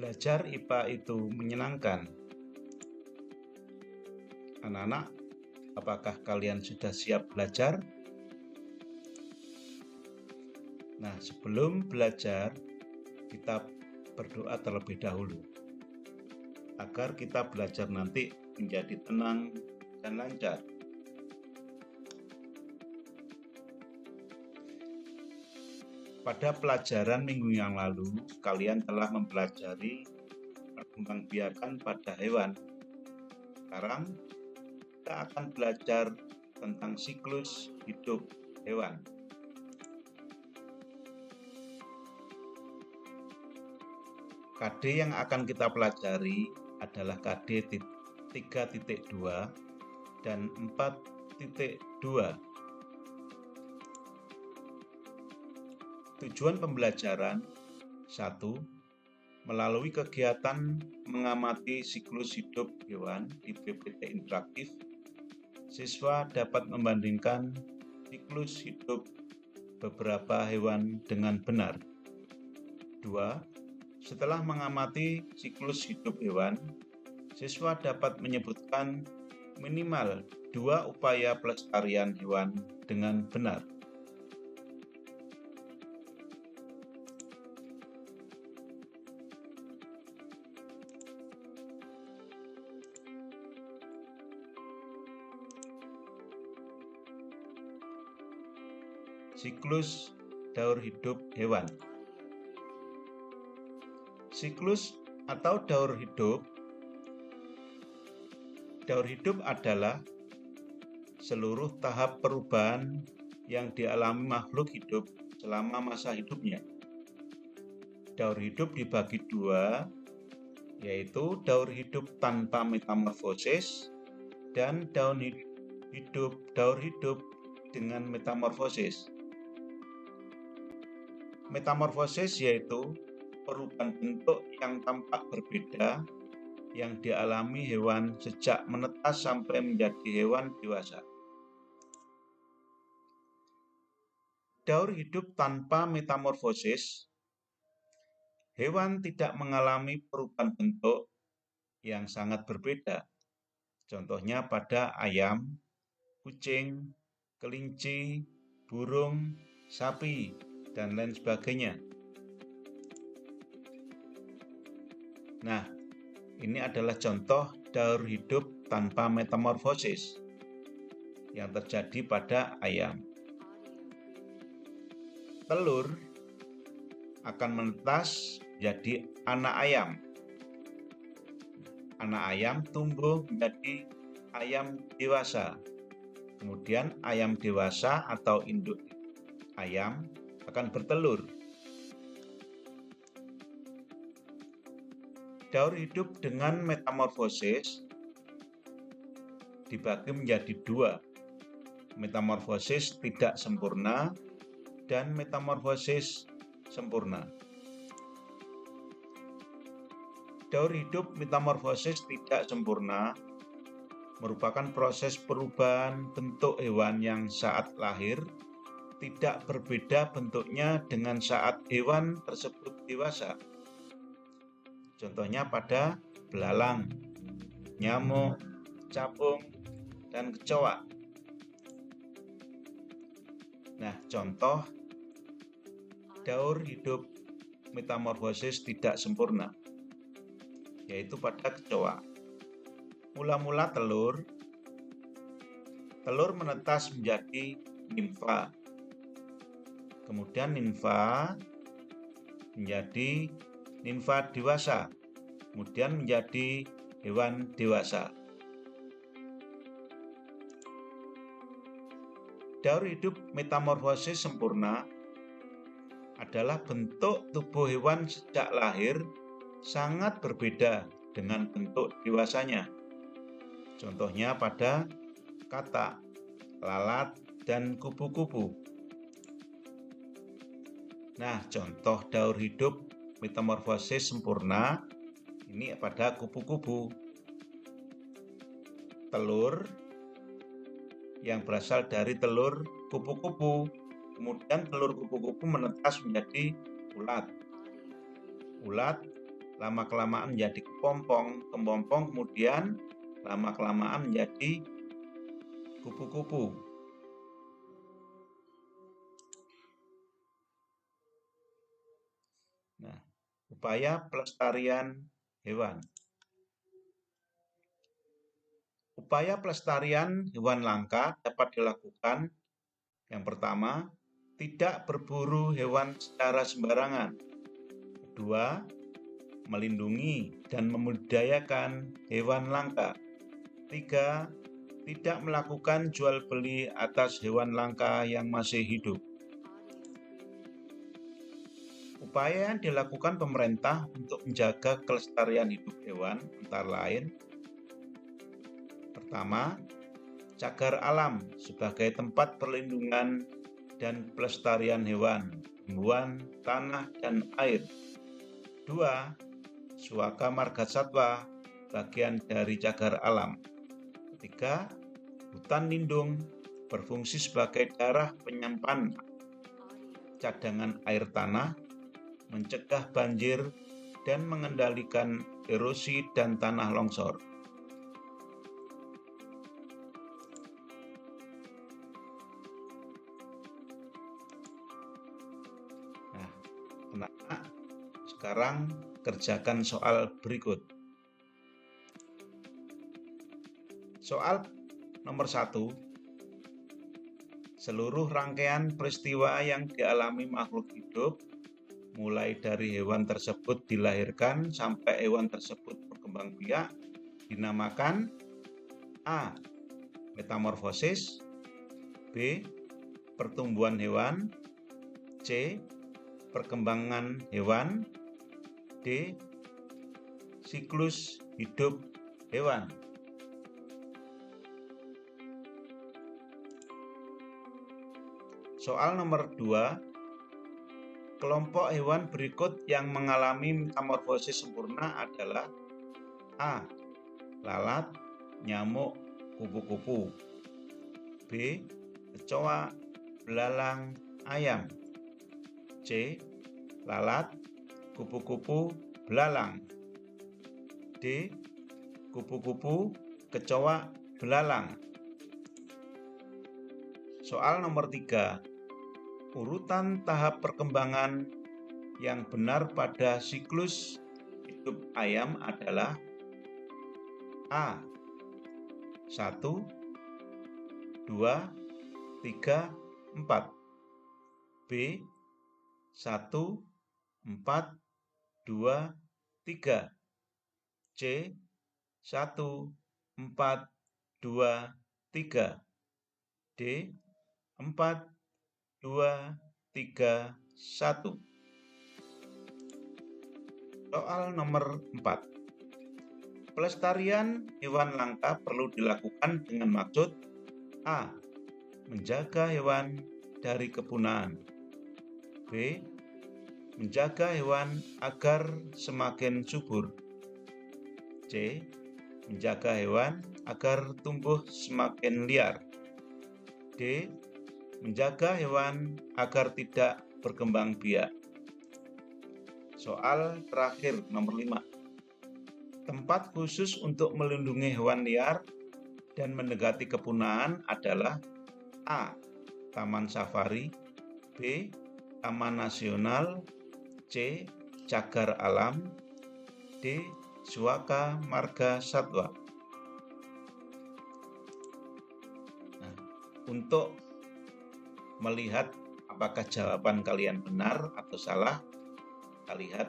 Belajar IPA itu menyenangkan. Anak-anak, apakah kalian sudah siap belajar? Nah, sebelum belajar, kita berdoa terlebih dahulu agar kita belajar nanti menjadi tenang dan lancar. Pada pelajaran minggu yang lalu, kalian telah mempelajari perkembangbiakan pada hewan. Sekarang kita akan belajar tentang siklus hidup hewan. KD yang akan kita pelajari adalah KD 3.2 dan 4.2. Tujuan pembelajaran 1. Melalui kegiatan mengamati siklus hidup hewan di PPT interaktif, siswa dapat membandingkan siklus hidup beberapa hewan dengan benar. 2. Setelah mengamati siklus hidup hewan, siswa dapat menyebutkan minimal 2 upaya pelestarian hewan dengan benar. Siklus daur hidup hewan. Siklus atau daur hidup adalah seluruh tahap perubahan yang dialami makhluk hidup selama masa hidupnya. Daur hidup dibagi dua, yaitu daur hidup tanpa metamorfosis dan daur hidup dengan metamorfosis. Metamorfosis yaitu perubahan bentuk yang tampak berbeda yang dialami hewan sejak menetas sampai menjadi hewan dewasa. Daur hidup tanpa metamorfosis, hewan tidak mengalami perubahan bentuk yang sangat berbeda. Contohnya pada ayam, kucing, kelinci, burung, sapi, dan lain sebagainya. Nah, ini adalah contoh daur hidup tanpa metamorfosis yang terjadi pada ayam. Telur akan menetas jadi anak ayam. Anak ayam tumbuh menjadi ayam dewasa. Kemudian ayam dewasa atau induk ayam akan bertelur. Daur hidup dengan metamorfosis dibagi menjadi dua, metamorfosis tidak sempurna dan metamorfosis sempurna. Daur hidup metamorfosis tidak sempurna merupakan proses perubahan bentuk hewan yang saat lahir tidak berbeda bentuknya dengan saat hewan tersebut dewasa. Contohnya pada belalang, nyamuk, capung, dan kecoa. Nah, contoh daur hidup metamorfosis tidak sempurna, yaitu pada kecoa. Mula-mula telur menetas menjadi nimfa. Kemudian nimfa menjadi nimfa dewasa, kemudian menjadi hewan dewasa. Daur hidup metamorfosis sempurna adalah bentuk tubuh hewan sejak lahir sangat berbeda dengan bentuk dewasanya. Contohnya pada katak, lalat, dan kupu-kupu. Nah, contoh daur hidup metamorfosis sempurna ini pada kupu-kupu. Telur yang berasal dari telur kupu-kupu, kemudian telur kupu-kupu menetas menjadi ulat. Ulat lama-kelamaan menjadi kepompong, kemudian lama-kelamaan menjadi kupu-kupu. Nah, upaya pelestarian hewan. Upaya pelestarian hewan langka dapat dilakukan. Yang pertama, tidak berburu hewan secara sembarangan. Kedua, melindungi dan membudidayakan hewan langka. Tiga, tidak melakukan jual beli atas hewan langka yang masih hidup. Upaya yang dilakukan pemerintah untuk menjaga kelestarian hidup hewan antara lain: pertama, cagar alam sebagai tempat perlindungan dan pelestarian hewan, tumbuhan, tanah, dan air. Dua, suaka margasatwa, bagian dari cagar alam. Ketiga, hutan lindung berfungsi sebagai daerah penyimpan cadangan air tanah, mencegah banjir, dan mengendalikan erosi dan tanah longsor. Nah, anak-anak, sekarang kerjakan soal berikut. Soal nomor 1. Seluruh rangkaian peristiwa yang dialami makhluk hidup, mulai dari hewan tersebut dilahirkan sampai hewan tersebut berkembang biak, dinamakan A. Metamorfosis, B. Pertumbuhan hewan, C. Perkembangan hewan, D. Siklus hidup hewan. Soal nomor 2. Kelompok hewan berikut yang mengalami metamorfosis sempurna adalah A. Lalat, nyamuk, kupu-kupu. B. Kecoa, belalang, ayam. C. Lalat, kupu-kupu, belalang. D. Kupu-kupu, kecoa, belalang. Soal nomor 3. Urutan tahap perkembangan yang benar pada siklus hidup ayam adalah A. 1, 2, 3, 4. B. 1, 4, 2, 3. C. 1, 4, 2, 3. D. 4, 2, 3, 1. Soal nomor 4. Pelestarian hewan langka perlu dilakukan dengan maksud A. Menjaga hewan dari kepunahan. B. Menjaga hewan agar semakin subur. C. Menjaga hewan agar tumbuh semakin liar. D. Menjaga hewan agar tidak berkembang biak. Soal terakhir nomor 5. Tempat khusus untuk melindungi hewan liar dan mendekati kepunahan adalah A. Taman safari, B. Taman nasional, C. Cagar alam, D. Suaka marga satwa. Nah, untuk melihat apakah jawaban kalian benar atau salah, kita lihat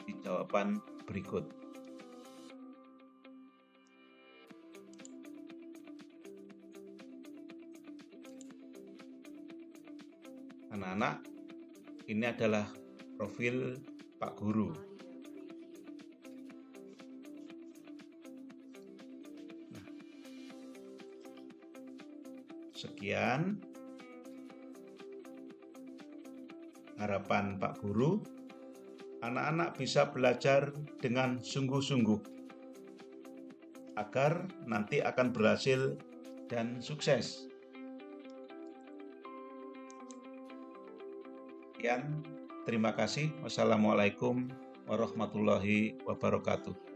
di jawaban berikut. Anak-anak, ini adalah profil Pak Guru. Nah, sekian harapan Pak Guru, anak-anak bisa belajar dengan sungguh-sungguh agar nanti akan berhasil dan sukses. Sekian, terima kasih. Wassalamualaikum warahmatullahi wabarakatuh.